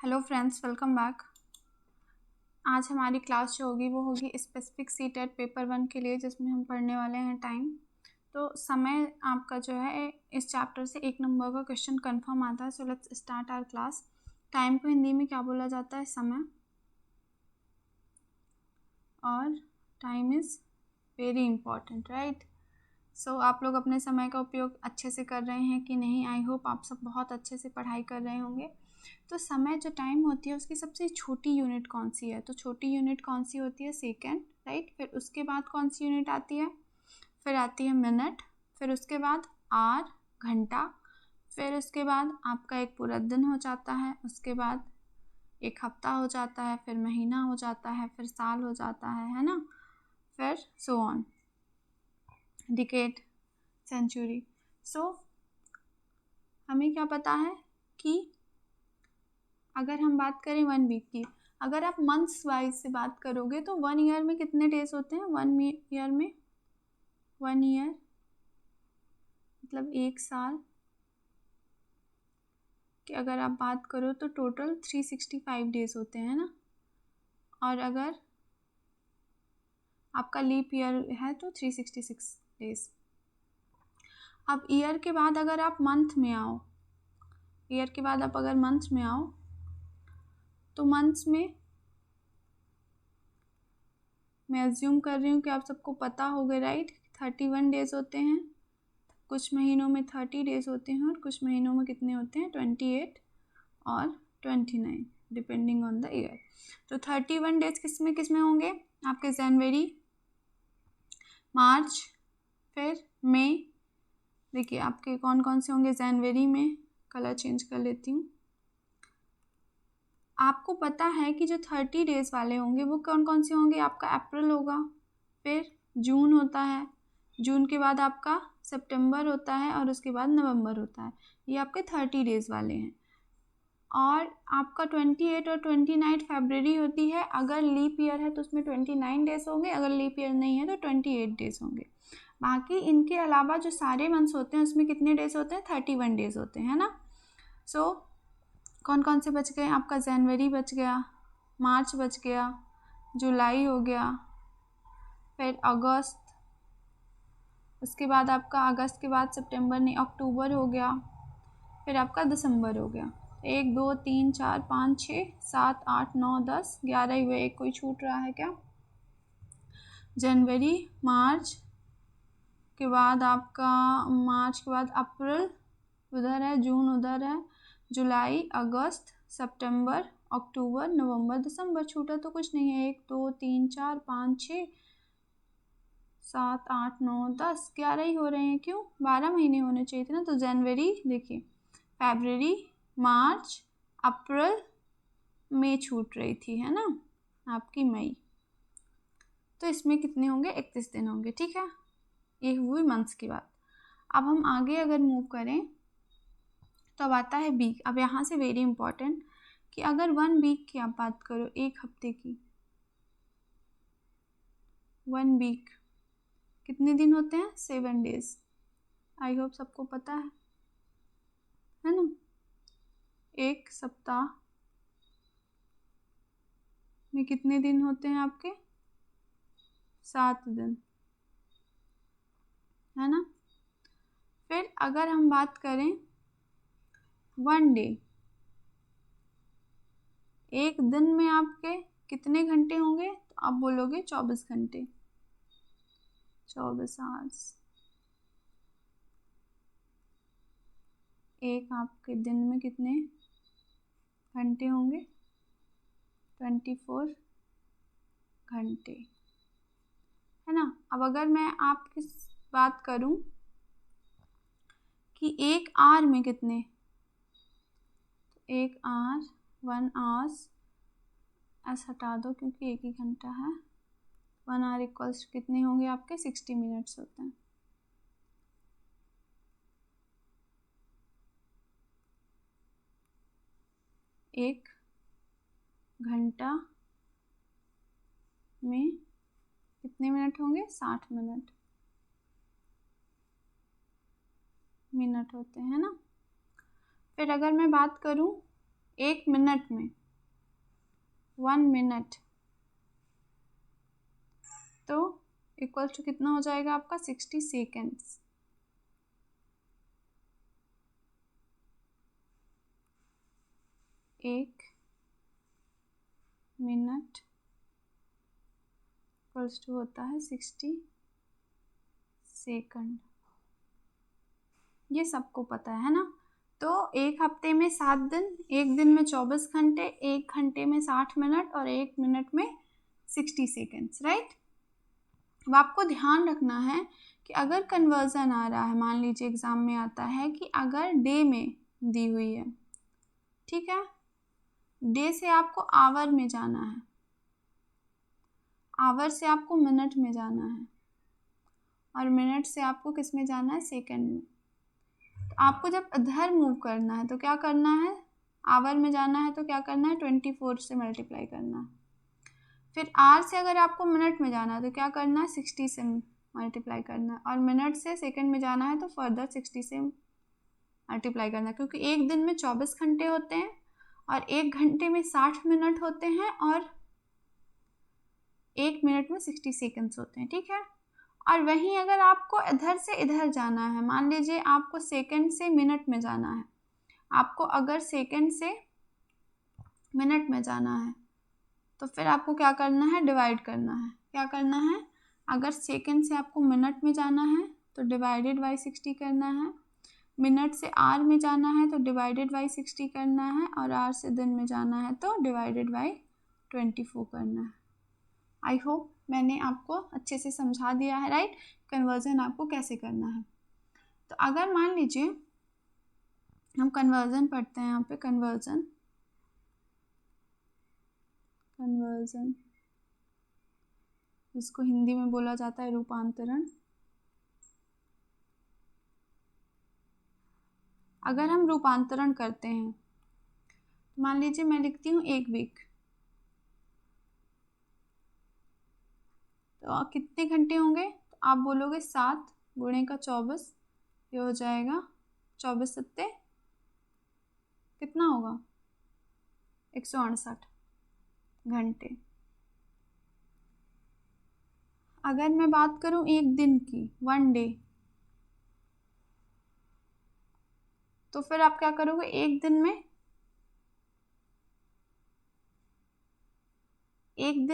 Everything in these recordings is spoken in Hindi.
Hello friends, welcome back. आज हमारी क्लास जो होगी वो होगी स्पेसिफिक सीटेट पेपर 1 के लिए, जिसमें हम पढ़ने वाले हैं टाइम। तो समय आपका जो है इस चैप्टर से 1 नंबर का क्वेश्चन कंफर्म आता है। So let's start our class. Time को हिंदी में क्या बोला जाता है? समय। और time is very important, right? So आप लोग अपने समय का उपयोग अच्छे से कर रहे हैं कि नहीं? आई होप आप सब बहुत अच्छे से पढ़ाई कर रहे होंगे। तो समय जो टाइम होती है उसकी सबसे छोटी यूनिट कौन सी है? तो छोटी यूनिट कौन सी होती है? Second, right. फिर उसके बाद कौन सी यूनिट आती है? फिर आती है मिनट। फिर उसके बाद आवर, घंटा। फिर उसके बाद आपका एक पूरा दिन हो जाता है। उसके बाद एक हफ्ता हो जाता है। फिर महीना हो जाता है। फिर साल हो जाता है ना? फिर सो ऑन, डिकेड, सेंचुरी। सो हमें क्या पता है कि अगर हम बात करें 1 वीक की, अगर आप मंथ्स वाइज से बात करोगे तो 1 ईयर में कितने डेज होते हैं? 1 ईयर में 1 ईयर मतलब 1 साल कि अगर आप बात करो तो टोटल 365 डेज होते हैं ना। और अगर आपका लीप ईयर है तो 366 डेज। अब ईयर के बाद अगर आप मंथ में आओ, ईयर के बाद आप अगर मंथ्स में आओ तो मंथ्स में मैं अज्यूम कर रही हूँ कि आप सबको पता होगा, राइट? 31 डेज होते हैं। कुछ महीनों में 30 डेज होते हैं और कुछ महीनों में कितने होते हैं? 28 और 29, डिपेंडिंग ऑन द ईयर। तो 31 डेज किस में होंगे आपके? जनवरी, मार्च, फिर मई। देखिए आपके कौन कौन से होंगे जनवरी में। कलर चेंज कर लेती हूँ। आपको पता है कि जो 30 डेज वाले होंगे वो कौन कौन से होंगे? आपका अप्रैल होगा, फिर जून होता है, जून के बाद आपका सितंबर होता है और उसके बाद नवंबर होता है। ये आपके 30 डेज वाले हैं। और आपका 28 और 29 फरवरी होती है। अगर लीप ईयर है तो उसमें 29 डेज होंगे, अगर लीप ईयर नहीं है तो 28 डेज होंगे। बाकी इनके अलावा जो सारे मंथ्स होते हैं उसमें कितने डेज होते हैं? 31 डेज होते हैं ना। सो कौन कौन से बच गए? आपका जनवरी बच गया, मार्च बच गया, जुलाई हो गया, फिर अगस्त, उसके बाद आपका अगस्त के बाद सितंबर नहीं, अक्टूबर हो गया, फिर आपका दिसंबर हो गया। 1 2 3 4 5 6 7 8 9 10 11 ही हुए। एक कोई छूट रहा है क्या? जनवरी, मार्च के बाद आपका, मार्च के बाद अप्रैल उधर है, जून उधर है, जुलाई, अगस्त, सितंबर, अक्टूबर, नवंबर, दिसंबर। छूटा तो कुछ नहीं है। 1 2 3 4 5 6 7 8 9 10 11 ही हो रहे हैं। क्यों? 12 महीने होने चाहिए थे ना। तो जनवरी, देखिए फरवरी, मार्च, अप्रैल, मई छूट रही थी, है ना आपकी मई। तो इसमें कितने होंगे? 31 दिन होंगे, ठीक है। ये हुई मंथ्स की बात। अब हम आगे अगर मूव करें तो अब आता है वीक। अब यहाँ से वेरी इंपॉर्टेंट कि अगर 1 वीक की आप बात करो, 1 हफ्ते की, 1 वीक कितने दिन होते हैं? 7 डेज। आई होप सबको पता है ना। एक सप्ताह में कितने दिन होते हैं आपके? 7 दिन, है ना। फिर अगर हम बात करें 1 डे, एक दिन में आपके कितने घंटे होंगे? तो आप बोलोगे 24 घंटे, 24 आवर्स। एक आपके दिन में कितने घंटे होंगे? 24 घंटे, है ना। अब अगर मैं आपकी बात करूं कि 1 आवर में कितने, तो 1 आवर, 1 आवर्स, ऐसा हटा दो क्योंकि एक ही घंटा है। 1 आवर इक्वल्स कितने होंगे आपके? 60 मिनट्स होते हैं। एक घंटा में कितने मिनट होंगे? 60 मिनट होते हैं ना। फिर अगर मैं बात करूं 1 मिनट में 1 मिनट, तो इक्वल टू कितना हो जाएगा आपका 60 सेकेंड्स। एक मिनट इक्वल्स टू होता है 60 सेकंड। ये सबको पता है ना। तो एक हफ्ते में 7 दिन, एक दिन में 24 घंटे, एक घंटे में 60 मिनट और एक मिनट में 60 सेकेंड्स, राइट। अब आपको ध्यान रखना है कि अगर कन्वर्जन आ रहा है, मान लीजिए एग्ज़ाम में आता है कि अगर डे में दी हुई है, ठीक है, डे से आपको आवर में जाना है, आवर से आपको मिनट में जाना है, और मिनट से आपको किस में जाना है, सेकंड में। तो आपको जब इधर मूव करना है तो क्या करना है, आवर में जाना है तो क्या करना है, 24 से मल्टीप्लाई करना है। फिर आर से अगर आपको मिनट में जाना है तो क्या करना है, 60 से मल्टीप्लाई करना है, और मिनट से सेकंड में जाना है तो फर्दर 60 से मल्टीप्लाई करना है, क्योंकि एक दिन में 24 घंटे होते हैं और एक घंटे में 60 मिनट होते हैं और एक मिनट में 60 सेकंड्स होते हैं, ठीक है। और वहीं अगर आपको इधर से इधर जाना है, मान लीजिए आपको सेकंड से मिनट में जाना है, आपको अगर सेकंड से मिनट में जाना है तो फिर आपको क्या करना है, डिवाइड करना है। क्या करना है, अगर सेकंड से आपको मिनट में जाना है तो डिवाइडेड बाई 60 करना है, मिनट से आर में जाना है तो डिवाइडेड बाई 60 करना है, और आर से दिन में जाना है तो डिवाइडेड बाई 24 करना है। आई होप मैंने आपको अच्छे से समझा दिया है, राइट, कन्वर्जन आपको कैसे करना है। तो अगर मान लीजिए हम कन्वर्जन पढ़ते हैं, यहाँ पे कन्वर्जन जिसको हिंदी में बोला जाता है रूपांतरण। अगर हम रूपांतरण करते हैं तो मान लीजिए मैं लिखती हूँ 1 वीक, तो कितने घंटे होंगे, तो आप बोलोगे 7 गुणे का 24, ये हो जाएगा 24 सत्ते कितना होगा, 168 घंटे। अगर मैं बात करूं एक दिन की, 1 डे, तो फिर आप क्या करोगे, एक दिन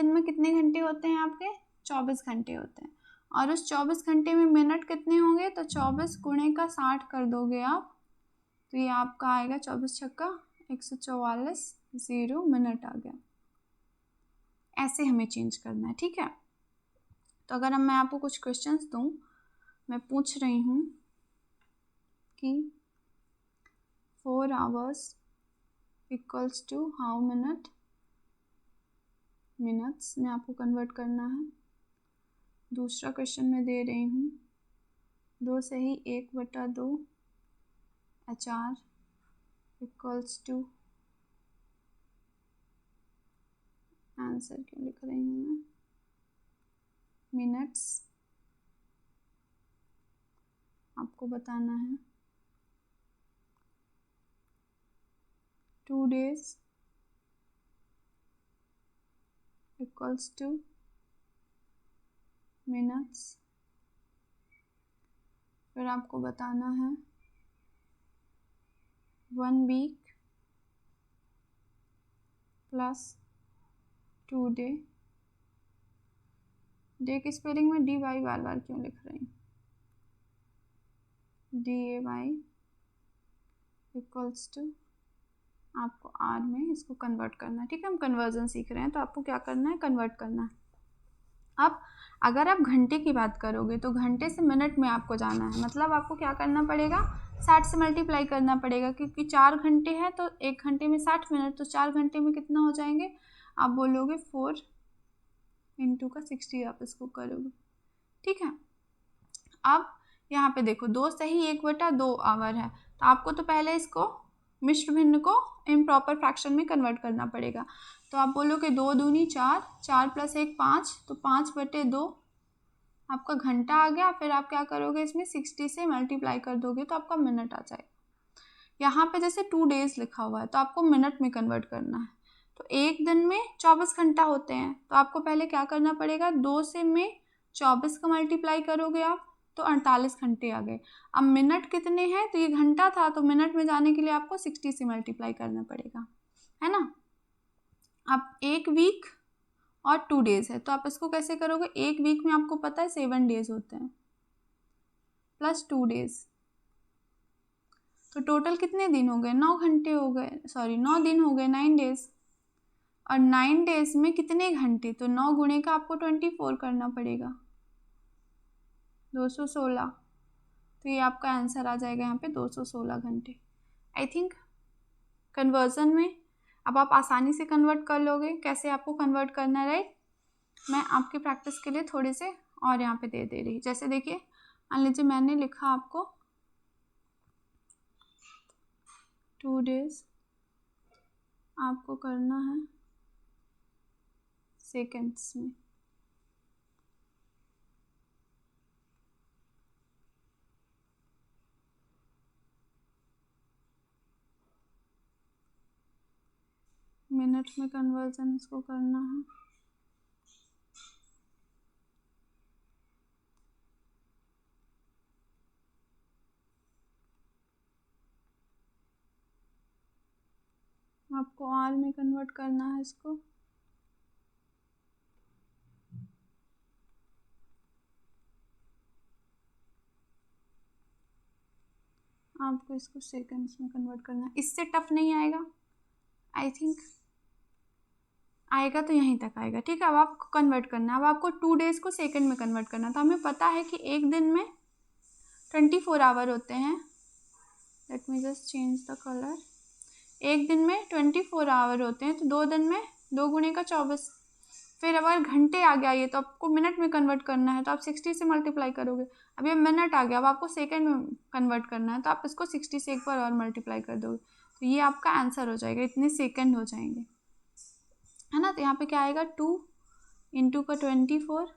में कितने घंटे होते हैं आपके, 24 घंटे होते हैं, और उस 24 घंटे में मिनट कितने होंगे, तो 24 गुणे का 60 कर दोगे आप, तो ये आपका आएगा 24 छक्का 144, 0 मिनट आ गया। ऐसे हमें चेंज करना है, ठीक है। तो अगर मैं आपको कुछ क्वेश्चंस दूं, मैं पूछ रही हूँ कि 4 hours equals to how minutes में आपको कन्वर्ट करना है। दूसरा क्वेश्चन मैं दे रही हूँ 2 से ही 1/2 HR इक्वल्स टू, आंसर क्यों लिख रही हूँ मैं, मिनट्स आपको बताना है। 2 days इक्वल्स टू मिनट्स, फिर आपको बताना है 1 वीक प्लस 2 डे। डे की स्पेलिंग में DY बार बार क्यों लिख रही हूँ, DAY इक्वल्स टू, आपको आर में इसको कन्वर्ट करना है, ठीक है। हम कन्वर्जन सीख रहे हैं तो आपको क्या करना है, कन्वर्ट करना है। अब अगर आप घंटे की बात करोगे तो घंटे से मिनट में आपको जाना है, मतलब आपको क्या करना पड़ेगा, 60 से मल्टीप्लाई करना पड़ेगा, क्योंकि 4 घंटे हैं तो 1 घंटे में 60 मिनट, तो 4 घंटे में कितना हो जाएंगे, आप बोलोगे 4 इंटू का 60 आप इसको करोगे, ठीक है। अब यहाँ पे देखो 2 से ही 1/2 आवर है, तो आपको तो पहले इसको मिश्र भिन्न को इम्प्रॉपर फ्रैक्शन में कन्वर्ट करना पड़ेगा। तो आप बोलोगे 2 दूनी 4, 4 + 1 5, तो 5/2 आपका घंटा आ गया। फिर आप क्या करोगे, इसमें 60 से मल्टीप्लाई कर दोगे तो आपका मिनट आ जाएगा। यहाँ पे जैसे 2 डेज लिखा हुआ है तो आपको मिनट में कन्वर्ट करना है। तो एक दिन में 24 घंटा होते हैं, तो आपको पहले क्या करना पड़ेगा, 2 से में 24 का मल्टीप्लाई करोगे आप तो 48 घंटे आ गए। अब मिनट कितने हैं, तो ये घंटा था तो मिनट में जाने के लिए आपको 60 से मल्टीप्लाई करना पड़ेगा, है ना। अब एक वीक और 2 डेज है, तो आप इसको कैसे करोगे, एक वीक में आपको पता है 7 डेज होते हैं प्लस 2 डेज, तो टोटल कितने दिन हो गए, 9 घंटे हो गए, सॉरी 9 दिन हो गए, 9 डेज। और 9 डेज में कितने घंटे, तो 9 गुणे का आपको 24 करना पड़ेगा, 216। तो ये आपका आंसर आ जाएगा यहाँ पे 216 घंटे। आई थिंक कन्वर्जन में अब आप आसानी से कन्वर्ट कर लोगे, कैसे आपको कन्वर्ट करना है, राइट। मैं आपकी प्रैक्टिस के लिए थोड़े से और यहाँ पे दे रही, जैसे देखिए मान लीजिए मैंने लिखा आपको 2 डेज, आपको करना है सेकेंड्स में। मिनट में कन्वर्जन इसको करना है। आपको आर में कन्वर्ट करना है इसको। आपको इसको सेकंड्स में कन्वर्ट करना है, इससे टफ नहीं आएगा, आई थिंक आएगा तो यहीं तक आएगा, ठीक है। अब आपको कन्वर्ट करना है, अब आपको 2 डेज को सेकंड में कन्वर्ट करना है। तो हमें पता है कि एक दिन में 24 आवर होते हैं, let me just change the colour. एक दिन में 24 आवर होते हैं, तो 2 दिन में 2 गुणे का 24। फिर अगर घंटे आ गया ये, तो आपको मिनट में कन्वर्ट करना है, तो आप 60 से मल्टीप्लाई करोगे। अब ये मिनट आ गया, अब आपको सेकंड में कन्वर्ट करना है, तो आप इसको 60 से एक बार और मल्टीप्लाई कर दोगे, तो ये आपका आंसर हो जाएगा, इतने सेकंड हो जाएंगे, है ना। तो यहाँ पे क्या आएगा, 2 इंटू का 24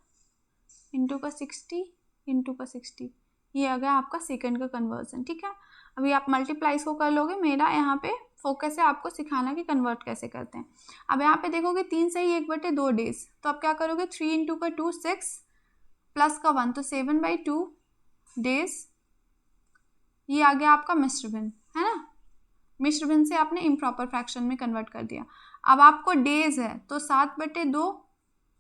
इंटू का 60 इंटू का 60, ये आ गया आपका सेकंड का कन्वर्जन, ठीक है। अभी आप मल्टीप्लाई इसको कर लोगे, मेरा यहाँ पे फोकस है आपको सिखाना कि कन्वर्ट कैसे करते हैं। अब यहाँ पे देखोगे 3 से ही 1/2 डेज, तो आप क्या करोगे, 3 इंटू का 2 6 प्लस का 1 तो 7/2 डेज, ये आ गया आपका मिश्र भिन्न, है ना। मिश्र भिन्न से आपने इम्प्रॉपर फ्रैक्शन में कन्वर्ट कर दिया। अब आपको डेज है तो 7/2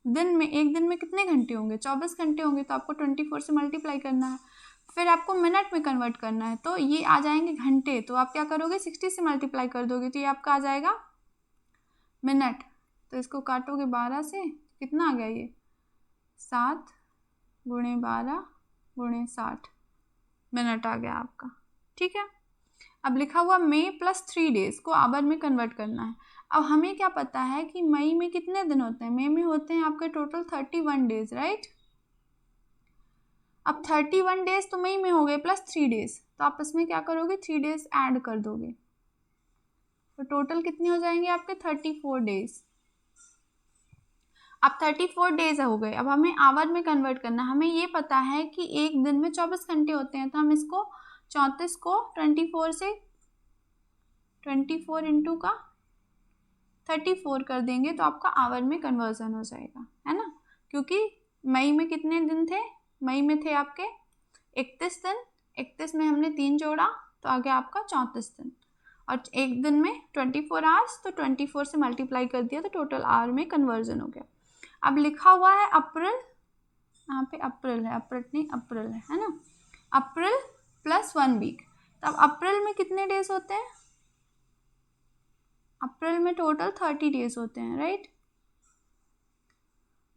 दिन में, एक दिन में कितने घंटे होंगे, 24 घंटे होंगे, तो आपको 24 से मल्टीप्लाई करना है। फिर आपको मिनट में कन्वर्ट करना है, तो ये आ जाएंगे घंटे, तो आप क्या करोगे, 60 से मल्टीप्लाई कर दोगे, तो ये आपका आ जाएगा मिनट। तो इसको काटोगे 12 से, कितना आ गया ये, 7 गुणे 12 गुणे 60 मिनट आ गया आपका, ठीक है। अब लिखा हुआ मई प्लस 3 डेज को आवर में कन्वर्ट करना है। अब हमें क्या पता है कि मई में कितने दिन होते हैं, मई में होते हैं आपके टोटल 31 डेज, राइट। अब 31 डेज तो मई में हो गए प्लस 3 डेज, तो आप इसमें क्या करोगे, 3 डेज ऐड कर दोगे, तो टोटल कितने हो जाएंगे आपके 34 डेज। अब 34 डेज हो गए। अब हमें आवर में कन्वर्ट करना, हमें ये पता है कि एक दिन में 24 घंटे होते हैं, तो हम इसको 34 को 24 से 24 इंटू का 34 कर देंगे, तो आपका आवर में कन्वर्जन हो जाएगा, है ना। क्योंकि मई में कितने दिन थे, मई में थे आपके 31 दिन, 31 में हमने 3 जोड़ा तो आ गया आपका 34 दिन, और एक दिन में 24 आवर्स, तो 24 से मल्टीप्लाई कर दिया, तो टोटल आवर में कन्वर्जन हो गया। अब लिखा हुआ है अप्रैल, यहाँ पे अप्रैल है, अप्रैल नहीं अप्रैल है ना, अप्रैल प्लस 1 वीक। तो अब अप्रैल में कितने डेज होते हैं, अप्रैल में टोटल 30 डेज होते हैं, राइट।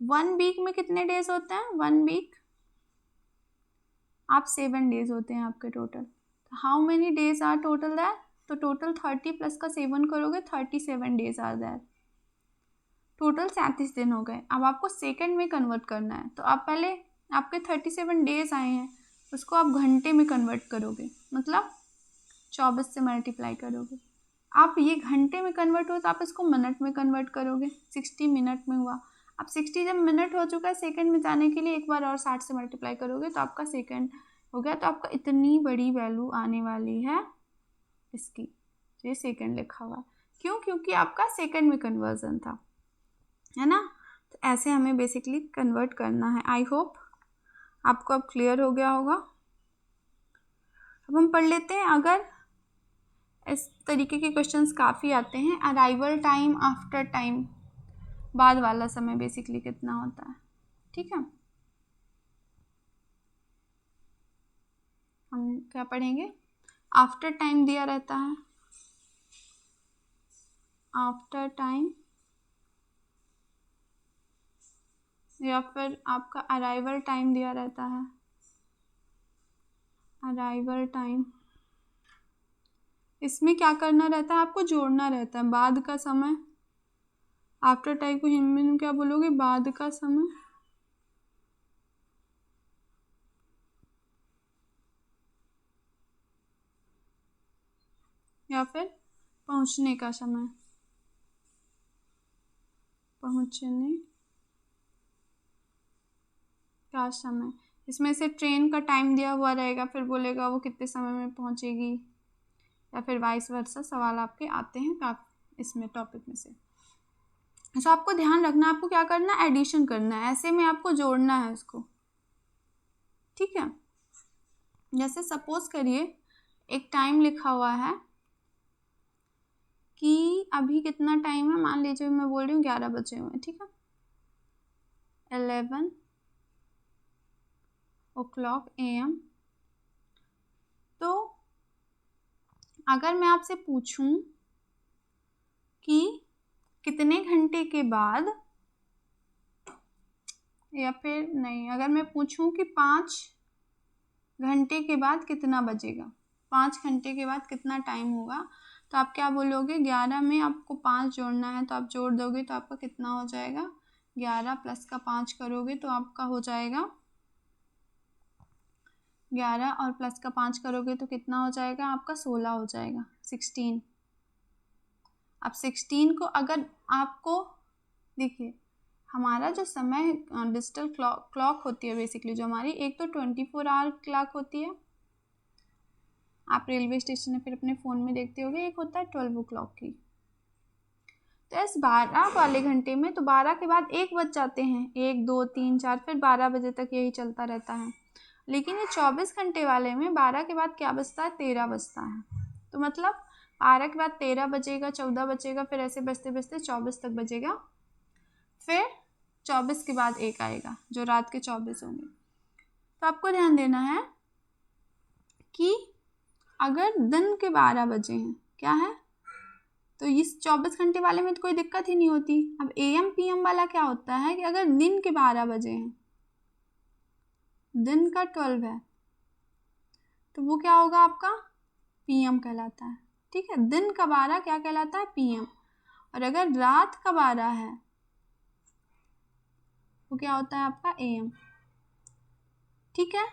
1 वीक में कितने डेज होते हैं, 1 वीक आप 7 डेज होते हैं आपके total. How many days are total that, तो टोटल 30 प्लस का 7 करोगे, 37 डेज आर दैट, टोटल 37 दिन हो गए। अब आपको सेकंड में कन्वर्ट करना है, तो आप पहले आपके 37 डेज आए हैं, उसको आप घंटे में कन्वर्ट करोगे, मतलब 24 से मल्टीप्लाई करोगे। आप ये घंटे में कन्वर्ट हो तो आप इसको मिनट में कन्वर्ट करोगे, 60 मिनट में हुआ। अब 60 जब मिनट हो चुका है, सेकंड में जाने के लिए एक बार और 60 से मल्टीप्लाई करोगे, तो आपका सेकंड हो गया। तो आपका इतनी बड़ी वैल्यू आने वाली है, इसकी, तो ये सेकंड लिखा हुआ है। क्यों? क्योंकि आपका सेकंड में कन्वर्जन था, है ना। तो ऐसे हमें बेसिकली कन्वर्ट करना है। आई होप आपको अब क्लियर हो गया होगा। अब हम पढ़ लेते हैं, अगर इस तरीके के क्वेश्चंस काफ़ी आते हैं। अराइवल टाइम, आफ्टर टाइम, बाद वाला समय बेसिकली कितना होता है, ठीक है। हम क्या पढ़ेंगे? आफ्टर टाइम दिया रहता है, आफ्टर टाइम, या फिर आपका अराइवल टाइम दिया रहता है, अराइवल टाइम। इसमें क्या करना रहता है? आपको जोड़ना रहता है बाद का समय। आफ्टर टाइम को हिंदी में क्या बोलोगे? बाद का समय, या फिर पहुंचने का समय, पहुंचने का समय। इसमें से ट्रेन का टाइम दिया हुआ रहेगा, फिर बोलेगा वो कितने समय में पहुंचेगी, या फिर वाइस वर्सा। सवाल आपके आते हैं काफ़ी इसमें टॉपिक में से। तो आपको ध्यान रखना, आपको क्या करना है? एडिशन करना है, ऐसे में आपको जोड़ना है उसको, ठीक है। जैसे सपोज करिए एक टाइम लिखा हुआ है कि अभी कितना टाइम है, मान लीजिए मैं बोल रही हूँ 11 बजे हुए, ठीक है, 11 AM। तो अगर मैं आपसे पूछूं कि कितने घंटे के बाद, या फिर नहीं, अगर मैं पूछूं कि 5 घंटे के बाद कितना बजेगा, 5 घंटे के बाद कितना टाइम होगा, तो आप क्या बोलोगे? 11 में आपको 5 जोड़ना है, तो आप जोड़ दोगे तो आपका कितना हो जाएगा? 11 प्लस का 5 करोगे तो आपका हो जाएगा 11, और प्लस का 5 करोगे तो कितना हो जाएगा? आपका 16 हो जाएगा, 16। अब 16 को अगर आपको, देखिए हमारा जो समय डिजिटल क्लॉक होती है बेसिकली, जो हमारी, एक तो 24 आवर क्लॉक होती है, आप रेलवे स्टेशन में फिर अपने फ़ोन में देखते होगे, एक होता है 12 o'clock की। तो इस 12 वाले घंटे में तो 12 के बाद 1 बज जाते हैं, 1 2 3 4, फिर 12 बजे तक यही चलता रहता है। लेकिन ये 24 घंटे वाले में 12 के बाद क्या बजता है? 13 बजता है। तो मतलब 12 के बाद 13 बजेगा, 14 बजेगा, फिर ऐसे बजते बजते 24 तक बजेगा, फिर 24 के बाद 1 आएगा, जो रात के 24 होंगे। तो आपको ध्यान देना है कि अगर दिन के 12 बजे हैं, क्या है, तो इस 24 घंटे वाले में तो कोई दिक्कत ही नहीं होती। अब AM PM वाला क्या होता है कि अगर दिन के 12 बजे हैं, दिन का 12 है, तो वो क्या होगा? आपका PM कहलाता है, ठीक है। दिन का 12 क्या कहलाता है? PM। और अगर रात का 12 है वो क्या होता है? आपका AM, ठीक है।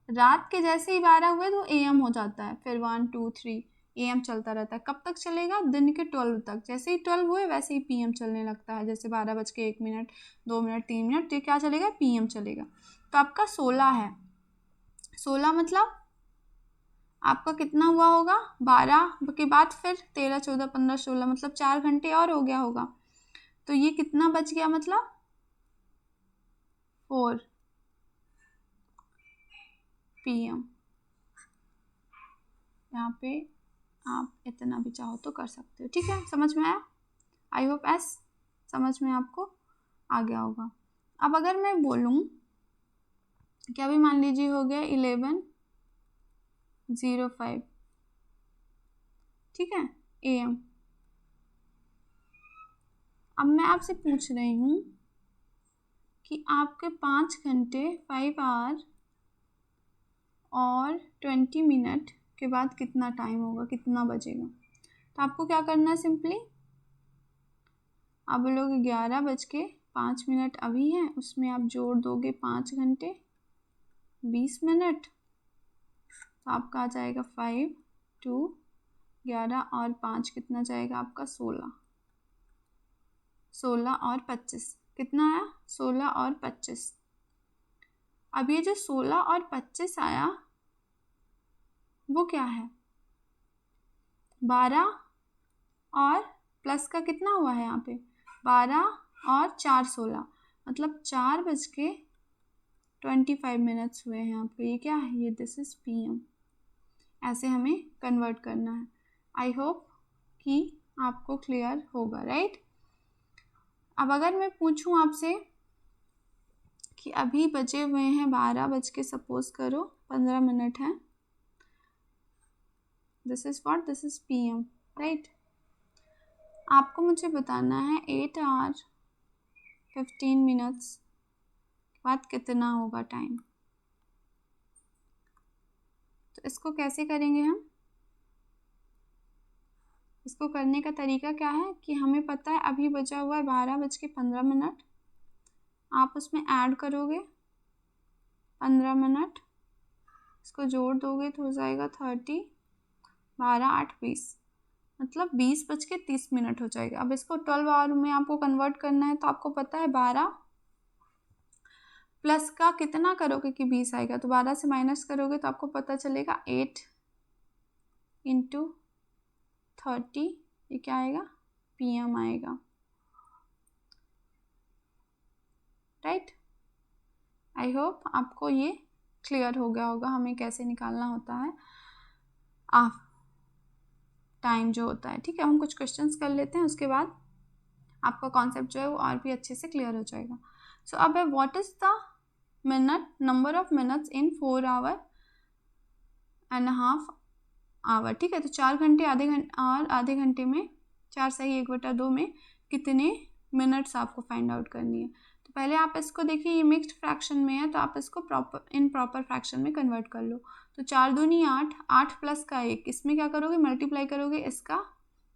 रात के जैसे ही 12 हुए तो AM हो जाता है, फिर 1 2 3 AM चलता रहता है। कब तक चलेगा? दिन के 12 तक। जैसे ही 12 हुए वैसे ही PM चलने लगता है, जैसे 12:01 2 मिनट 3 मिनट, तो क्या चलेगा? PM चलेगा। तो आपका 16 है, 16 मतलब आपका कितना हुआ होगा? 12 के बाद फिर 13 14 15 16, मतलब 4 घंटे और हो गया होगा। तो ये कितना बच गया? मतलब 4 PM। यहाँ पे आप इतना भी चाहो तो कर सकते हो, ठीक है। समझ में आया? आई होप समझ में आपको आ गया होगा। अब अगर मैं बोलूँ कि अभी मान लीजिए हो गया 11:05, ठीक है, AM। अब मैं आपसे पूछ रही हूँ कि आपके 5 घंटे 5 आवर और 20 मिनट के बाद कितना टाइम होगा, कितना बजेगा। तो आपको क्या करना है? सिंपली आप बोलोगे 11:05 अभी है, उसमें आप जोड़ दोगे 5 घंटे 20 मिनट, तो आपका आ जाएगा 5 2 11 और 5 कितना जाएगा आपका? 16। 16 और 25 कितना आया? 16 और 25। अब ये जो 16 और 25 आया वो क्या है? 12 और प्लस का कितना हुआ है यहाँ पे 12 और 4 16, मतलब 4:25 हुए हैं यहाँ पे। ये क्या है, ये दिस इज PM। ऐसे हमें कन्वर्ट करना है। आई होप कि आपको क्लियर होगा, राइट। अब अगर मैं पूछूं आपसे कि अभी बजे हुए हैं 12 बज के सपोज करो 15 मिनट हैं, this is what, this is PM, right. आपको मुझे बताना है 8 आवर 15 मिनट्स बाद कितना होगा टाइम। तो इसको कैसे करेंगे हम, इसको करने का तरीका क्या है कि हमें पता है अभी बचा हुआ है 12:15, आप उसमें ऐड करोगे 15 मिनट, इसको जोड़ दोगे तो हो जाएगा 30, 12 8 20, मतलब 20:30 हो जाएगा। अब इसको 12 आवर में आपको कन्वर्ट करना है, तो आपको पता है 12 प्लस का कितना करोगे कि 20 आएगा, तो 12 से माइनस करोगे तो आपको पता चलेगा 8 × 30, ये क्या आएगा PM आएगा, राइट। आई होप आपको ये क्लियर हो गया होगा हमें कैसे निकालना होता है टाइम जो होता है। ठीक है, हम कुछ क्वेश्चंस कर लेते हैं, उसके बाद आपका कॉन्सेप्ट जो है वो और भी अच्छे से क्लियर हो जाएगा। सो अब है what is the number of minutes in 4 our and half hour. ठीक है, तो 4 घंटे आधे घंटे में 4 सही 1/2 में कितने मिनट्स आपको फाइंड आउट करनी है। तो पहले आप इसको देखिए, ये मिक्स्ड फ्रैक्शन में है तो आप इसको प्रॉपर फ्रैक्शन में कन्वर्ट कर लो। तो 4 दूनी 8, 8 प्लस का 1, इसमें क्या करोगे मल्टीप्लाई करोगे इसका,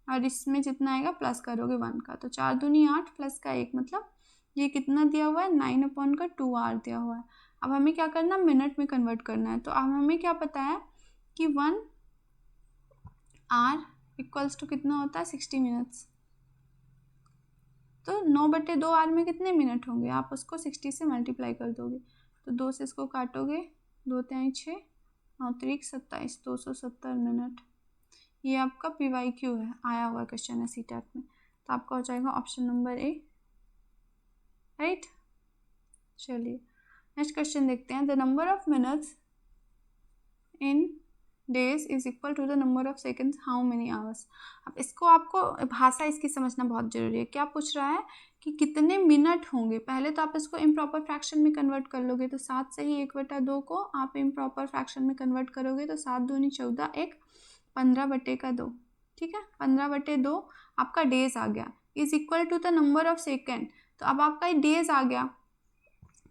और इसमें जितना आएगा प्लस करोगे 1 का। तो 4 दूनी 8 प्लस का 1, मतलब ये कितना दिया हुआ है 9/2 आवर दिया हुआ है। अब हमें क्या करना, मिनट में कन्वर्ट करना है। तो अब हमें क्या पता है कि 1 आवर इक्वल्स टू कितना होता है 60 मिनट्स। तो 9/2 आवर में कितने मिनट होंगे, आप उसको 60 से मल्टीप्लाई कर दोगे। तो 2 से इसको काटोगे, 2 × 6 9 × 3 27, 270 मिनट। ये आपका PYQ है, आया हुआ क्वेश्चन है CTET में। तो आपका हो जाएगा ऑप्शन नंबर A, राइट। चलिए नेक्स्ट क्वेश्चन देखते हैं। The number of minutes in days is equal to the number of seconds how many hours. अब इसको आपको भाषा इसकी समझना बहुत जरूरी है। क्या पूछ रहा है कि कितने मिनट होंगे। पहले तो आप इसको इम्प्रॉपर फ्रैक्शन में कन्वर्ट कर लोगे, तो 7 से ही 1/2 को आप इम्प्रॉपर फ्रैक्शन में कन्वर्ट करोगे तो 7 दूनी 14, 1 15/2। ठीक है, 15/2 आपका डेज आ गया, is equal to the number of second. तो अब आपका डेज आ गया,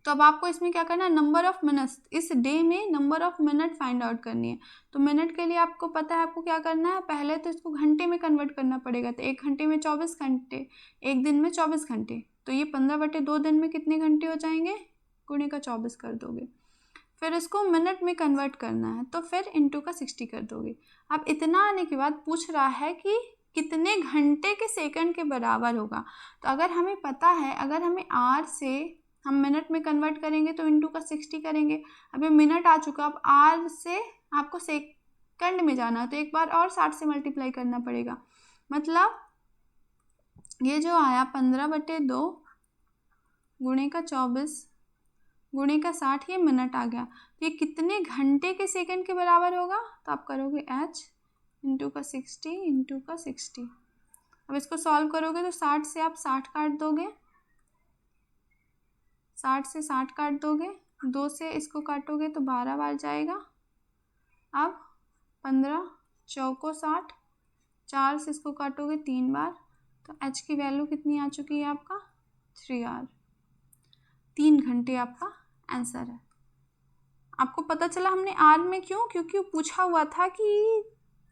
तो अब आपको इसमें क्या करना है, नंबर ऑफ मिनट्स, इस डे में number of minute find out करनी है। तो मिनट के लिए आपको पता है आपको क्या करना है, पहले तो इसको घंटे में कन्वर्ट करना पड़ेगा। तो 1 घंटे में 24 घंटे, 1 दिन में 24 घंटे, तो ये 15/2 दिन में कितने घंटे हो जाएंगे, गुणे का 24 कर दोगे। फिर इसको मिनट में कन्वर्ट करना है, तो फिर इंटू का 60 कर दोगे। अब इतना आने के बाद पूछ रहा है कि कितने घंटे के सेकंड के बराबर होगा। तो अगर हमें पता है, अगर हमें आर से हम मिनट में कन्वर्ट करेंगे तो इंटू का 60 करेंगे। अब ये मिनट आ चुका, अब आर से आपको सेकंड में जाना है तो एक बार और 60 से मल्टीप्लाई करना पड़ेगा। मतलब ये जो आया 15/2 गुणे का 24 गुणे का 60, ये मिनट आ गया। तो ये कितने घंटे के सेकंड के बराबर होगा, तो आप करोगे h इंटू का 60 इंटू का 60। अब इसको सॉल्व करोगे तो 60 से आप 60 काट दोगे, 60 से 60 काट दोगे, 2 से इसको काटोगे तो 12 बार जाएगा। अब 15 चौको 60, 4 से इसको काटोगे 3 बार, तो h की वैल्यू कितनी आ चुकी है आपका 3 आवर। 3 घंटे आपका आंसर है। आपको पता चला हमने आर में क्यों, क्योंकि पूछा हुआ था कि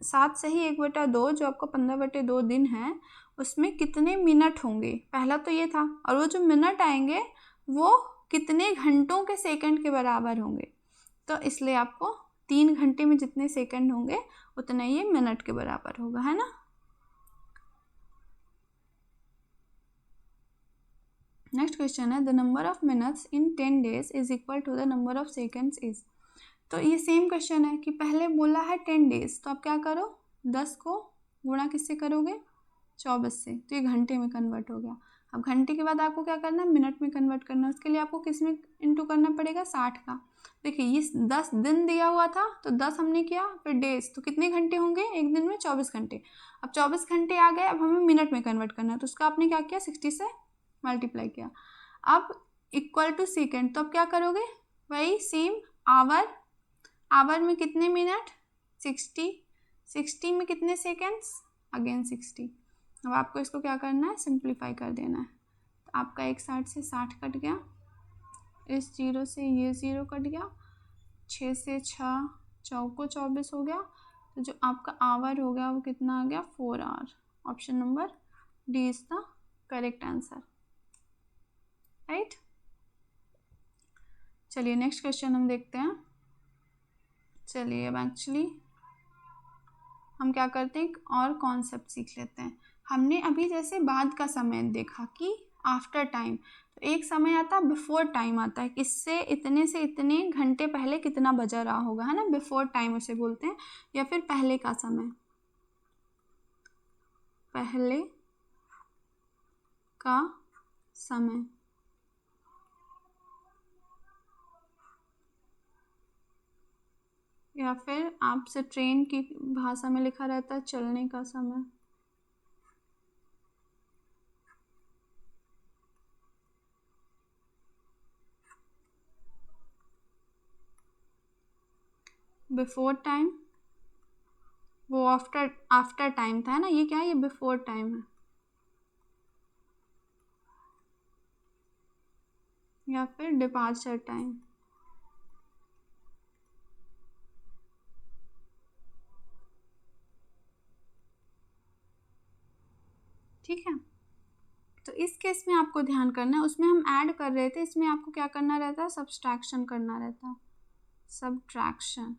7 से ही 1/2 जो आपका 15/2 दिन है उसमें कितने मिनट होंगे, पहला तो ये था। और वो जो मिनट आएंगे वो कितने घंटों के सेकंड के बराबर होंगे। तो इसलिए आपको 3 घंटे में जितने सेकंड होंगे उतना ये मिनट के बराबर होगा, है ना। नेक्स्ट क्वेश्चन है the number of minutes in 10 days is equal to the number of seconds is. तो ये सेम क्वेश्चन है कि पहले बोला है 10 days, तो आप क्या करो 10 को गुणा किससे करोगे? 24 से, तो ये घंटे में कन्वर्ट हो गया। अब घंटे के बाद आपको क्या करना है? मिनट में कन्वर्ट करना है। उसके लिए आपको किस में इंटू करना पड़ेगा? 60 का। देखिए ये 10 दिन दिया हुआ था तो 10 हमने किया, फिर डेज, तो कितने घंटे होंगे एक दिन में? 24 घंटे। अब 24 घंटे आ गए, अब हमें मिनट में कन्वर्ट करना है, तो उसका आपने क्या किया? 60 से मल्टीप्लाई किया। अब इक्वल टू सेकेंड, तो अब क्या करोगे? वही सेम। आवर, आवर में कितने मिनट? 60। 60 में कितने सेकेंड्स? अगेन 60। अब आपको इसको क्या करना है? सिंप्लीफाई कर देना है। तो आपका एक 60 से 60 कट गया, इस 0 से ये 0 कट गया, 6 से 6 चौको 24 हो गया। तो जो आपका आवर हो गया वो कितना आ गया? 4 hour. Option number D is the correct answer, right. चलिए नेक्स्ट क्वेश्चन हम देखते हैं। चलिए अब एक्चुअली हम क्या करते हैं, एक और कॉन्सेप्ट सीख लेते हैं। हमने अभी जैसे बाद का समय देखा कि आफ्टर टाइम, तो एक समय आता है बिफोर टाइम आता है, इससे इतने से इतने घंटे पहले कितना बजा रहा होगा, है ना, बिफोर टाइम उसे बोलते हैं, या फिर पहले का समय, पहले का समय। या फिर आपसे ट्रेन की भाषा में लिखा रहता है चलने का समय। बिफोर टाइम वो आफ्टर टाइम था, है ना, ये क्या है? ये बिफोर टाइम है। या फिर डिपार्चर टाइम। ठीक है, तो इस केस में आपको ध्यान करना है, उसमें हम ऐड कर रहे थे, इसमें आपको क्या करना रहता है? सब्सट्रैक्शन करना रहता है। सब्ट्रैक्शन,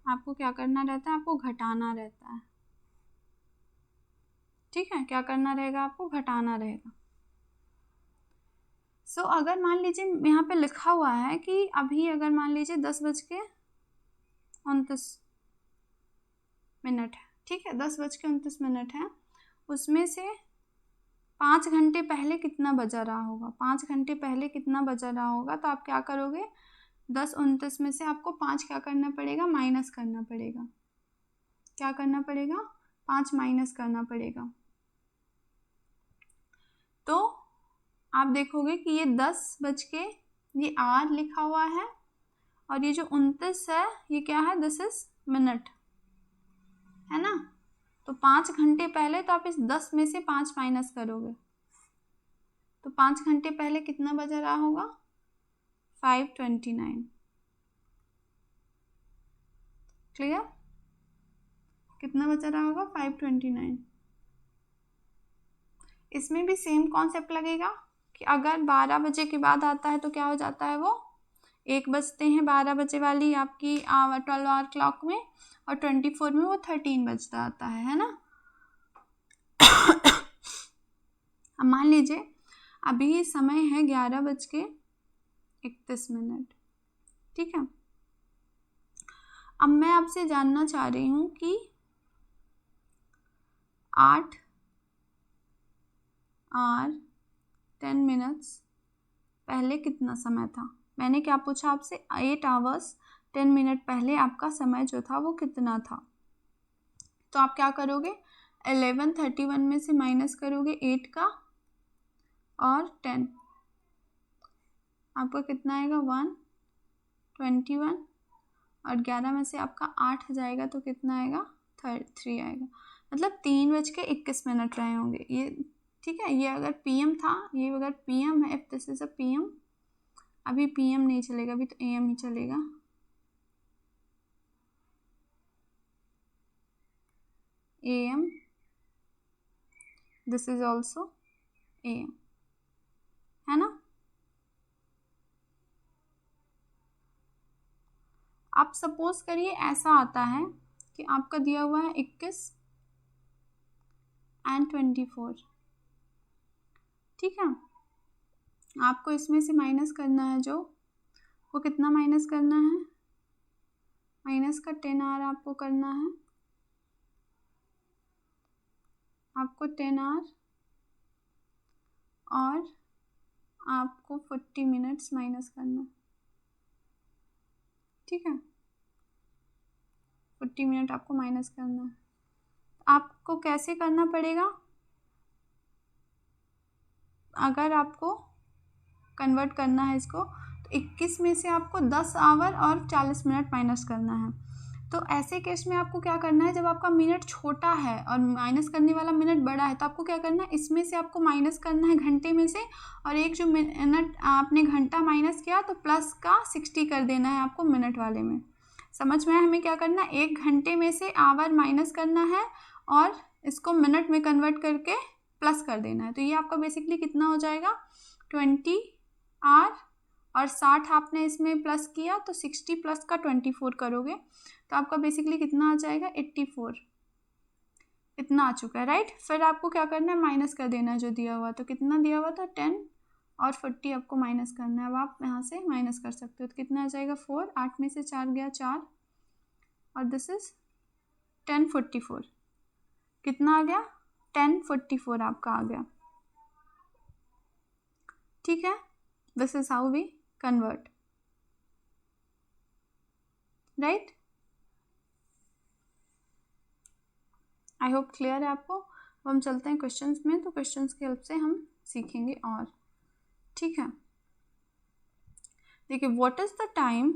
आपको क्या करना रहता है? आपको घटाना रहता है। ठीक है, क्या करना रहेगा? आपको घटाना रहेगा। सो अगर मान लीजिए यहाँ पे लिखा हुआ है कि अभी अगर मान लीजिए 10:29 है, ठीक है, 10:29 है, उसमें से 5 घंटे पहले कितना बजा रहा होगा? 5 घंटे पहले कितना बजा रहा होगा? तो आप क्या करोगे? 10:29 में से आपको 5 क्या करना पड़ेगा? माइनस करना पड़ेगा। क्या करना पड़ेगा? 5 माइनस करना पड़ेगा। तो आप देखोगे कि ये 10 बज के, ये आर लिखा हुआ है, और ये जो 29 है ये क्या है? दिस इज मिनट, है ना। तो 5 घंटे पहले, तो आप इस 10 में से 5 माइनस करोगे, तो 5 घंटे पहले कितना बजा रहा होगा? 5:29। क्लियर? कितना बजा रहा होगा? 5:29। इसमें भी सेम कॉन्सेप्ट लगेगा कि अगर 12 बजे के बाद आता है तो क्या हो जाता है? वो 1 बजते हैं 12 बजे वाली आपकी 12 आवर क्लॉक में, और 24 में वो 13 बजता आता है ना। अब मान लीजिए अभी समय है 11:31। ठीक है, अब मैं आपसे जानना चाह रही हूँ कि 8:10 पहले कितना समय था? मैंने क्या पूछा आपसे? 8:10 पहले आपका समय जो था वो कितना था? तो आप क्या करोगे? 11:31 में से माइनस करोगे 8 का और 10, आपका कितना आएगा? 1:21, और 11 में से आपका 8 जाएगा तो कितना आएगा? 3 आएगा। मतलब 3:21 रहे होंगे ये। ठीक है, ये अगर पीएम था, ये अगर पीएम है, if this is a PM, अभी पीएम नहीं चलेगा, अभी तो एएम ही चलेगा। Am, this is also am, है ना। आप सपोज करिए ऐसा आता है कि आपका दिया हुआ है 21:24। ठीक है, आपको इसमें से माइनस करना है, जो वो कितना माइनस करना है? माइनस का 10 आवर आपको करना है। आपको 10 आवर और आपको 40 मिनट्स माइनस करना, ठीक है। 40 मिनट आपको माइनस करना है। आपको कैसे करना पड़ेगा, अगर आपको कन्वर्ट करना है इसको तो 21 में से आपको 10 आवर और 40 मिनट माइनस करना है। तो ऐसे केस में आपको क्या करना है, जब आपका मिनट छोटा है और माइनस करने वाला मिनट बड़ा है तो आपको क्या करना है, इसमें से आपको माइनस करना है घंटे में से, और एक जो मिनट आपने घंटा माइनस किया तो प्लस का 60 कर देना है आपको मिनट वाले में। समझ में हमें क्या करना है, एक घंटे में से आवर माइनस करना है और इसको मिनट में कन्वर्ट करके प्लस कर देना है। तो ये आपका बेसिकली कितना हो जाएगा, 20 आवर, और 60 आपने इसमें प्लस किया तो 60 प्लस का 24 करोगे तो आपका बेसिकली कितना आ जाएगा, 84 इतना आ चुका है, राइट। फिर आपको क्या करना है, माइनस कर देना है जो दिया हुआ, तो कितना दिया हुआ था 10 और 40 आपको माइनस करना है। अब आप यहाँ से माइनस कर सकते हो तो कितना आ जाएगा 4, 8 में से 4 गया 4, और दिस इज 1044, कितना आ गया 1044 आपका आ गया, ठीक है। This is how we convert, right. I hope clear है आपको। अब हम चलते हैं क्वेश्चंस में, तो क्वेश्चंस की हेल्प से हम सीखेंगे और, ठीक है। देखिए, what is the time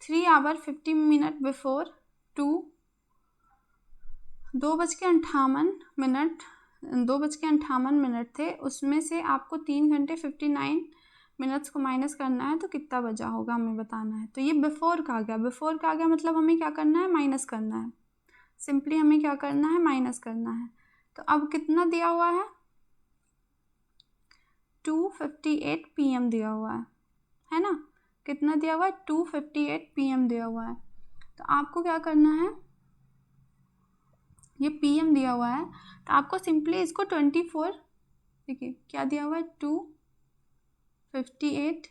3 hour 50 minute before 2:58 थे, उसमें से आपको 3 घंटे 59 मिनट्स को माइनस करना है तो कितना बचा होगा हमें बताना है। तो ये बिफोर का आ गया, बिफोर का आ गया मतलब हमें क्या करना है, माइनस करना है, सिंपली हमें क्या करना है, माइनस करना है। तो अब कितना दिया हुआ है, 2:58 PM दिया हुआ है ना, कितना दिया हुआ है, 2:58 PM दिया हुआ है। तो आपको क्या करना है, ये PM दिया हुआ है तो आपको सिंपली इसको 24, देखिए क्या दिया हुआ है, 2:58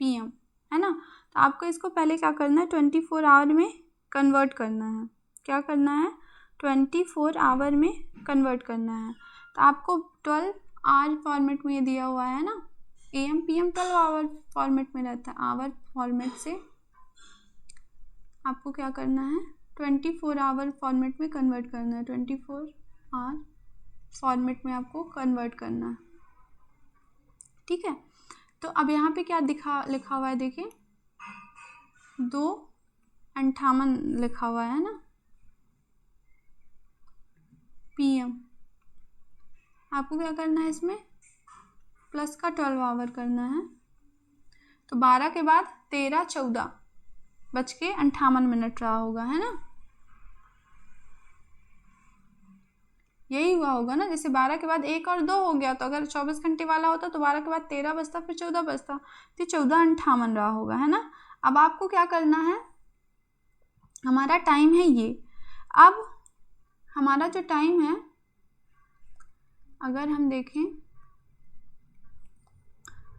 PM है ना, तो आपको इसको पहले क्या करना है, 24 आवर में कन्वर्ट करना है। क्या करना है, 24 आवर में कन्वर्ट करना है। तो आपको 12 आवर फॉर्मेट में ये दिया हुआ है ना, AM PM 12 आवर फॉर्मेट में रहता है, आवर फॉर्मेट से आपको क्या करना है, 24 आवर फॉर्मेट में कन्वर्ट करना है, 24 आवर फॉर्मेट में आपको कन्वर्ट करना है, ठीक है। तो अब यहाँ पे क्या लिखा हुआ है, देखिए 2:58 लिखा हुआ है ना PM, आपको क्या करना है, इसमें प्लस का 12 आवर करना है। तो 12 के बाद 13 14:58 रहा होगा, है ना, यही हुआ होगा ना। जैसे 12 के बाद 1 और 2 हो गया, तो अगर 24 घंटे वाला होता तो 12 के बाद 13 बजता, फिर 14 बजता, तो 14:58 रहा होगा, है ना। अब आपको क्या करना है, हमारा टाइम है ये, अब हमारा जो टाइम है अगर हम देखें,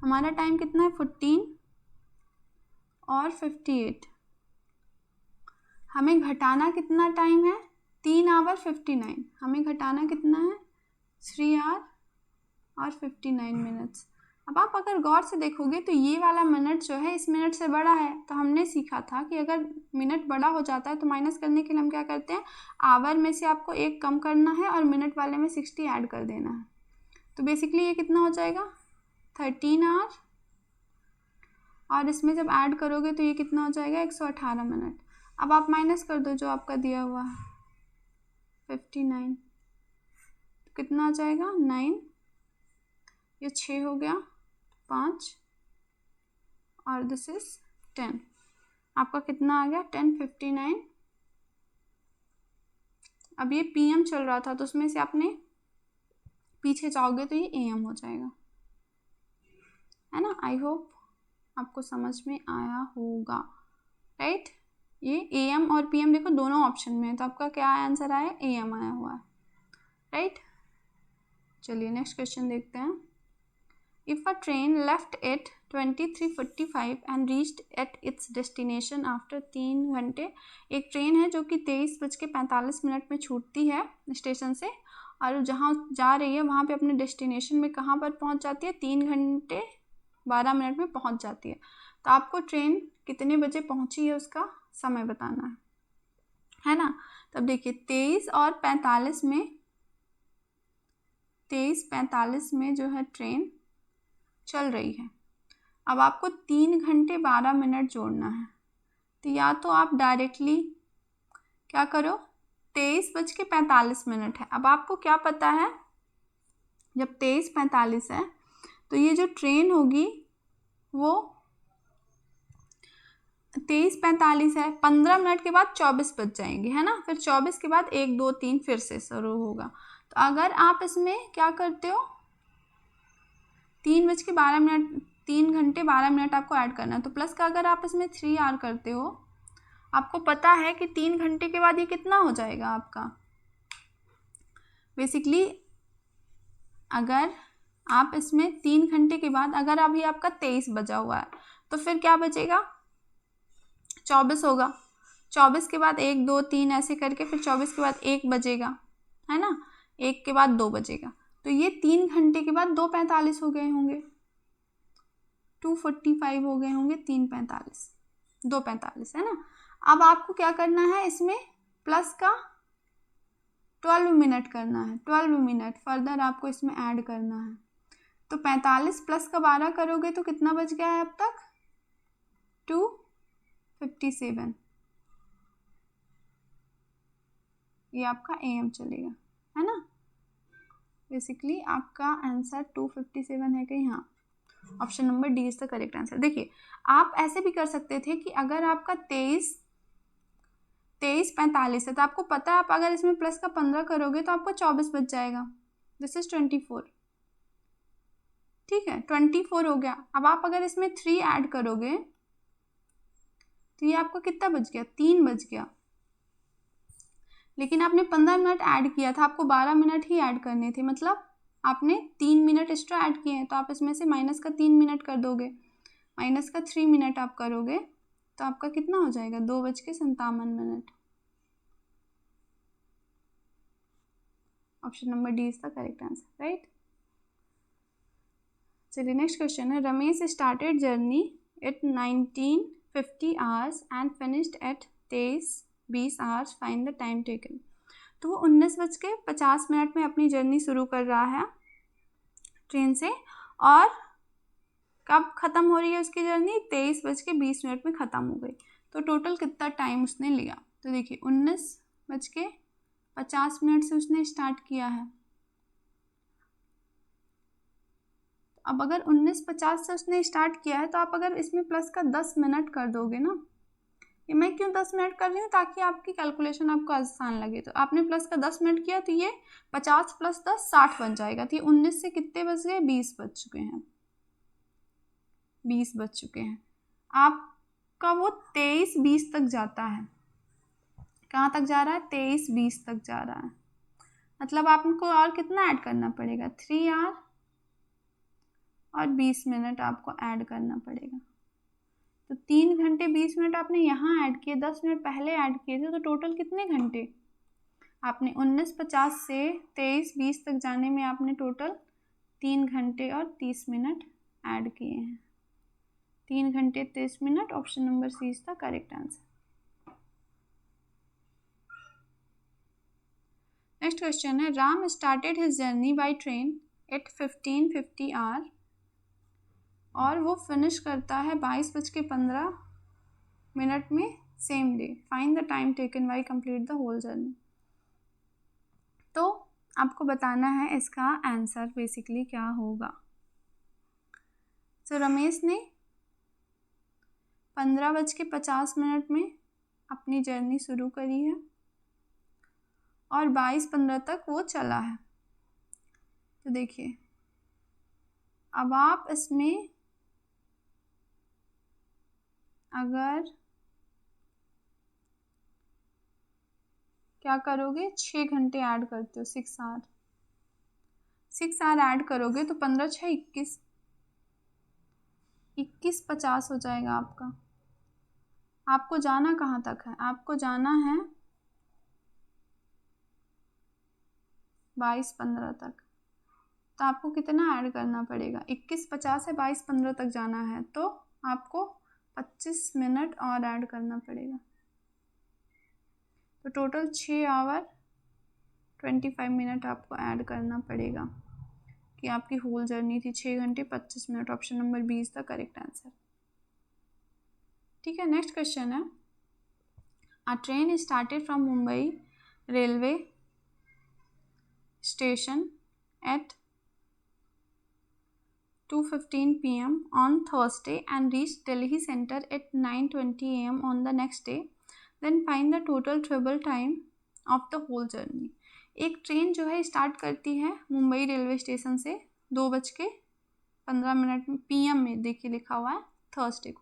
हमारा टाइम कितना है, 14 और 58, हमें घटाना कितना टाइम है, 3 आवर 59, हमें घटाना कितना है, 3 आवर और 59 मिनट्स। अब आप अगर गौर से देखोगे तो ये वाला मिनट जो है इस मिनट से बड़ा है, तो हमने सीखा था कि अगर मिनट बड़ा हो जाता है तो माइनस करने के लिए हम क्या करते हैं, आवर में से आपको 1 कम करना है और मिनट वाले में 60 ऐड कर देना है। तो बेसिकली ये कितना हो जाएगा, 13 आवर, और इसमें जब ऐड करोगे तो ये कितना हो जाएगा, 118 मिनट। अब आप माइनस कर दो जो आपका दिया हुआ है 59, तो कितना आ जाएगा 9, ये 6 हो गया, 5, और दिस इज 10, आपका कितना आ गया 10:59। अब ये PM चल रहा था तो उसमें से आपने पीछे जाओगे तो ये AM हो जाएगा, है ना। आई होप आपको समझ में आया होगा, राइट। ये AM और PM देखो दोनों ऑप्शन में है, तो आपका क्या आंसर आया, AM आया हुआ है, राइट। चलिए नेक्स्ट क्वेश्चन देखते हैं। If a train left at 23:45 and reached at its destination after 3 घंटे, एक ट्रेन है जो कि 23:45 में छूटती है स्टेशन से और जहाँ जा रही है वहाँ पे अपने डेस्टिनेशन में कहाँ पर पहुँच जाती है, 3 घंटे 12 मिनट में पहुँच जाती है। तो आपको ट्रेन कितने बजे पहुँची है उसका समय बताना है ना। तब देखिए 23:45 में जो है ट्रेन चल रही है। अब आपको 3 घंटे 12 मिनट जोड़ना है। तो या तो आप डायरेक्टली क्या करो, 23:45 है। अब आपको क्या पता है, जब 23:45 है तो ये जो ट्रेन होगी वो 23:45 है, 15 मिनट के बाद 24 बज जाएंगे, है ना। फिर 24 के बाद 1 2 3 फिर से शुरू होगा। तो अगर आप इसमें क्या करते हो, 3 घंटे 12 मिनट आपको ऐड करना है। तो प्लस का अगर आप इसमें 3 आर करते हो, आपको पता है कि 3 घंटे के बाद ये कितना हो जाएगा आपका। बेसिकली अगर आप इसमें 3 घंटे के बाद, अगर अभी आपका 23 बजा हुआ है तो फिर क्या बचेगा, 24 होगा। 24 के बाद 1 2 3 ऐसे करके फिर 24 के बाद 1 बजेगा, है ना। 1 के बाद 2 बजेगा। तो ये 3 घंटे के बाद 2:45 हो गए होंगे, 2:45 हो गए होंगे, 3:45 2:45, है ना। अब आपको क्या करना है, इसमें प्लस का 12 मिनट करना है। 12 मिनट फर्दर आपको इसमें ऐड करना है। तो 45 प्लस का 12 करोगे तो कितना बच गया है अब तक, 2:57। ये आपका AM चलेगा, है ना। बेसिकली आपका आंसर 2:57 है कहीं, हाँ, option number D is the correct answer. देखिए आप ऐसे भी कर सकते थे कि अगर आपका 23:45 है तो आपको पता है आप अगर इसमें प्लस का 15 करोगे तो आपको 24 बच जाएगा। दिस इज 24, ठीक है, 24 हो गया। अब आप अगर इसमें 3 ऐड करोगे तो ये आपको कितना बच गया, 3 बच गया। लेकिन आपने 15 मिनट ऐड किया था, आपको 12 मिनट ही ऐड करने थे, मतलब आपने 3 मिनट एक्स्ट्रा ऐड किए हैं। तो आप इसमें से माइनस का 3 मिनट कर दोगे, माइनस का 3 मिनट आप करोगे तो आपका कितना हो जाएगा, 2:57। Option number D is the correct answer, right. चलिए नेक्स्ट क्वेश्चन है, Ramesh started journey at 19:50 hours and finished at 23:20 hours, find the time taken. तो वो 19:50 में अपनी जर्नी शुरू कर रहा है ट्रेन से, और कब ख़त्म हो रही है उसकी जर्नी, 23:20 में ख़त्म हो गई। तो टोटल कितना टाइम उसने लिया। तो देखिए 19:50 से उसने स्टार्ट किया है। अब अगर 19:50 से उसने स्टार्ट किया है तो आप अगर इसमें प्लस का 10 मिनट कर दोगे ना, ये मैं क्यों 10 मिनट कर रही हूँ, ताकि आपकी कैलकुलेशन आपको आसान लगे। तो आपने प्लस का 10 मिनट किया तो ये 50 + 10 60 बन जाएगा। तो ये 19 से कितने बज गए, 20 बज चुके हैं, 20 बज चुके हैं। आपका वो 23:20 तक जाता है। कहाँ तक जा रहा है, 23:20 तक जा रहा है। मतलब आपको और कितना ऐड करना पड़ेगा, 3 आवर और 20 मिनट आपको ऐड करना पड़ेगा। तो 3 घंटे 20 मिनट आपने यहाँ ऐड किए, 10 मिनट पहले ऐड किए थे, तो टोटल कितने घंटे आपने 19:50 से 23:20 तक जाने में आपने टोटल 3 घंटे और 30 मिनट ऐड किए हैं। 3 घंटे 30 minute, option number C is the correct answer. Next question है, Ram started his journey by train at 15:50 hour और वो फिनिश करता है 22:15 में same day, find the time taken by complete the whole journey. तो आपको बताना है इसका आंसर बेसिकली क्या होगा। तो रमेश ने 15:50 में अपनी जर्नी शुरू करी है और 22:15 तक वो चला है। तो देखिए अब आप इसमें अगर क्या करोगे, 6 घंटे ऐड करते हो, 6 आवर ऐड करोगे तो 15 × 6 = 21:50 हो जाएगा आपका। आपको जाना कहाँ तक है, आपको जाना है 22:15 तक, तो आपको कितना ऐड करना पड़ेगा? 21:50 से 22:15 तक जाना है तो आपको 25 मिनट और ऐड करना पड़ेगा। तो टोटल 6 आवर 25 मिनट आपको ऐड करना पड़ेगा कि आपकी होल जर्नी थी 6 घंटे 25 minute. Option number B is the correct answer. ठीक है, नेक्स्ट क्वेश्चन है, a train started from Mumbai railway station at 2:15 p.m. on Thursday and reached Delhi Center at 9:20 a.m. on the next day. Then find the total travel time of the whole journey. एक ट्रेन जो है स्टार्ट करती है मुंबई रेलवे स्टेशन से 2:15 PM में, देखिए लिखा हुआ है थर्सडे को,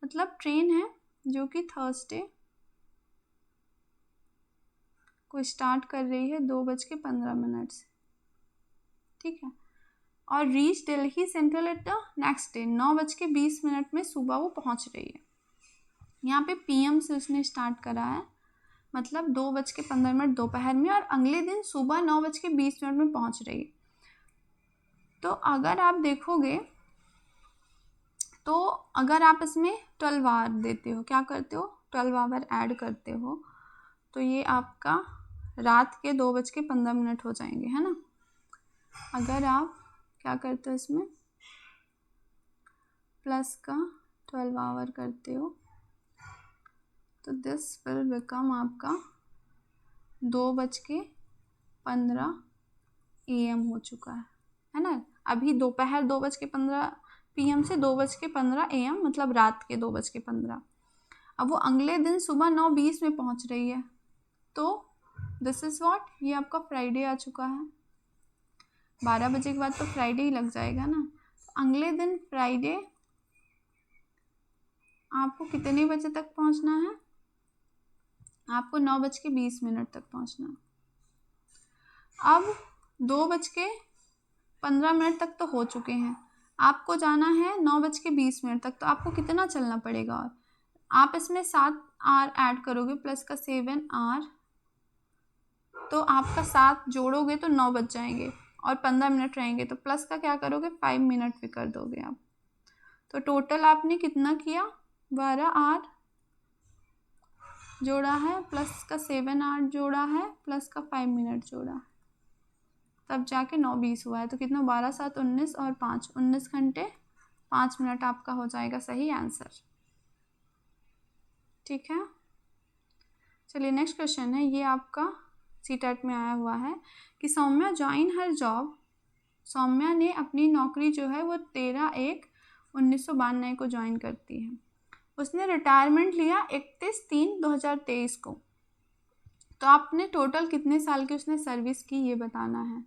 मतलब ट्रेन है जो कि थर्सडे को स्टार्ट कर रही है 2:15 से, ठीक है, और reach Delhi central at the next day 9:20 में सुबह वो पहुंच रही है। यहाँ पे PM से उसने स्टार्ट करा है, मतलब 2:15 दोपहर में, और अगले दिन सुबह 9:20 में पहुंच रही है। तो अगर आप देखोगे तो अगर आप इसमें 12 आवर देते हो, क्या करते हो, 12 आवर ऐड करते हो, तो ये आपका रात के 2:15 हो जाएंगे, है ना। अगर आप क्या करते हो, इसमें प्लस का 12 आवर करते हो तो दिस विल बिकम आपका 2:15 AM हो चुका है ना। अभी दोपहर 2:15 PM से 2:15 AM, मतलब रात के 2:15। अब वो अगले दिन सुबह 9:20 में पहुंच रही है, तो दिस इज़ व्हाट, ये आपका फ्राइडे आ चुका है। 12 बजे के बाद तो फ्राइडे ही लग जाएगा ना। अगले दिन फ्राइडे आपको कितने बजे तक पहुंचना है, आपको 9:20 तक पहुंचना है। अब 2:15 तक तो हो चुके हैं, आपको जाना है 9:20 तक, तो आपको कितना चलना पड़ेगा, और आप इसमें 7 आवर ऐड करोगे प्लस का 7 आवर, तो आपका 7 जोड़ोगे तो 9 बच जाएंगे और 15 मिनट रहेंगे, तो प्लस का क्या करोगे 5 मिनट भी कर दोगे आप। तो टोटल आपने कितना किया, 12 आवर जोड़ा है, प्लस का 7 आवर जोड़ा है, प्लस का 5 मिनट जोड़ा है, तब जाके 9:20 हुआ है। तो कितना, 12 7 19 और 5 19 घंटे 5 मिनट आपका हो जाएगा सही आंसर। ठीक है, चलिए नेक्स्ट क्वेश्चन है, ये आपका सीटेट में आया हुआ है कि Soumya join her job, Soumya ने अपनी नौकरी जो है वो 13/1/1992 को ज्वाइन करती है। उसने रिटायरमेंट लिया 31/3/2023 को। तो आपने टोटल कितने साल की उसने सर्विस की ये बताना है।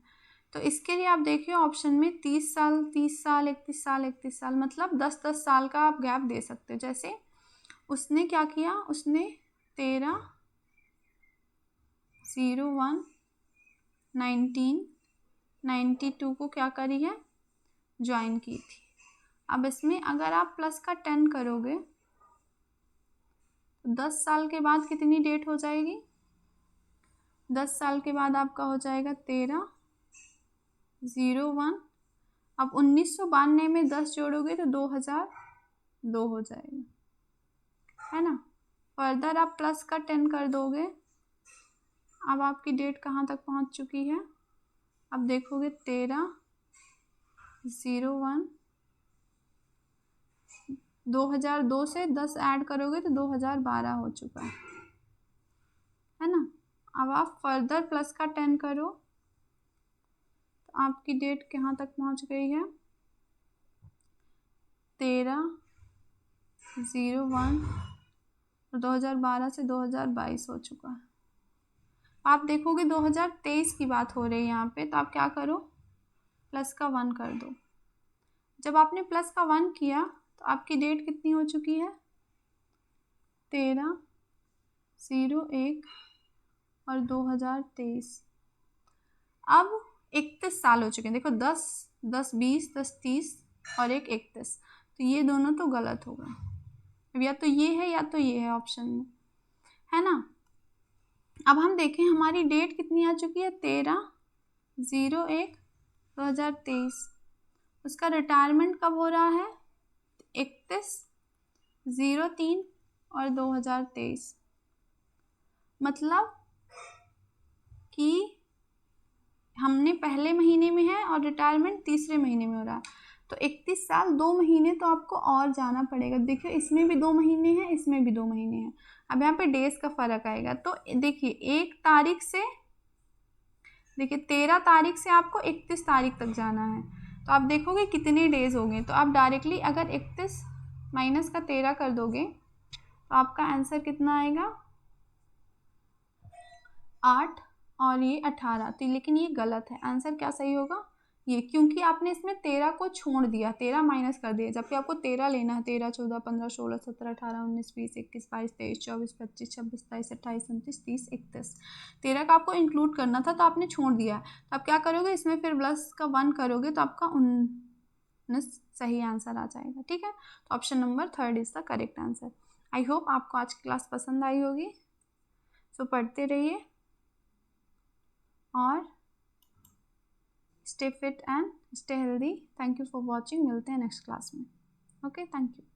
तो इसके लिए आप देखिए ऑप्शन में 30 साल 30 साल 31 साल 31 साल, मतलब 10-10 साल का आप गैप दे सकते हो। जैसे उसने क्या किया, उसने 13/01/1992 को क्या करी है, ज्वाइन की थी। अब इसमें अगर आप प्लस का 10 करोगे तो 10 साल के बाद कितनी डेट हो जाएगी, 10 साल के बाद आपका हो जाएगा 13/01। अब 1992 में 10 जोड़ोगे तो 2002 हो जाएगा, है ना। फर्दर आप प्लस का 10 कर दोगे, अब आपकी डेट कहाँ तक पहुँच चुकी है, अब देखोगे 13/01 2002 से 10 ऐड करोगे तो 2012 हो चुका है ना। अब आप फर्दर प्लस का 10 करो तो आपकी डेट कहाँ तक पहुँच गई है, 13/01 2012 से 2022 हो चुका है। आप देखोगे 2023 की बात हो रही है यहाँ पे, तो आप क्या करो, प्लस का 1 कर दो। जब आपने प्लस का 1 किया तो आपकी डेट कितनी हो चुकी है, 13/01 और 2023। अब 31 साल हो चुके हैं। देखो 10 10 20 10 30 और 1 31, तो ये दोनों तो गलत होगा, या तो ये है या तो ये है ऑप्शन में, है ना। अब हम देखें हमारी डेट कितनी आ चुकी है, 13 01/2023। उसका रिटायरमेंट कब हो रहा है? 31/03/2023। मतलब कि हमने पहले महीने में है और रिटायरमेंट तीसरे महीने में हो रहा है, तो 31 साल 2 महीने तो आपको और जाना पड़ेगा। देखिए इसमें भी 2 महीने हैं, इसमें भी 2 महीने हैं। अब यहाँ पे डेज का फ़र्क आएगा। तो देखिए 1 तारीख से, देखिए 13 तारीख से आपको 31 तारीख तक जाना है, तो आप देखोगे कितने डेज होंगे। तो आप डायरेक्टली अगर 31 माइनस का 13 कर दोगे तो आपका आंसर कितना आएगा? 8 और ये 18। तो लेकिन ये गलत है। आंसर क्या सही होगा? ये, क्योंकि आपने इसमें 13 को छोड़ दिया, 13 माइनस कर दिया, जबकि आपको 13 लेना है। 13, 14, 15, 16, 17, 18, 19, 20, 21, 22, 23, 24, 25, 26, 27, 28, 29, 30, 31। 13 का आपको इंक्लूड करना था तो आपने छोड़ दिया। तो आप क्या करोगे, इसमें फिर प्लस का 1 करोगे तो आपका 19 सही आंसर आ जाएगा। ठीक है, तो option number 3 is the correct answer. I hope आपको आज की क्लास पसंद आई होगी। सो पढ़ते रहिए और stay fit and stay healthy. Thank you for watching. मिलते हैं नेक्स्ट क्लास में। Okay, thank you.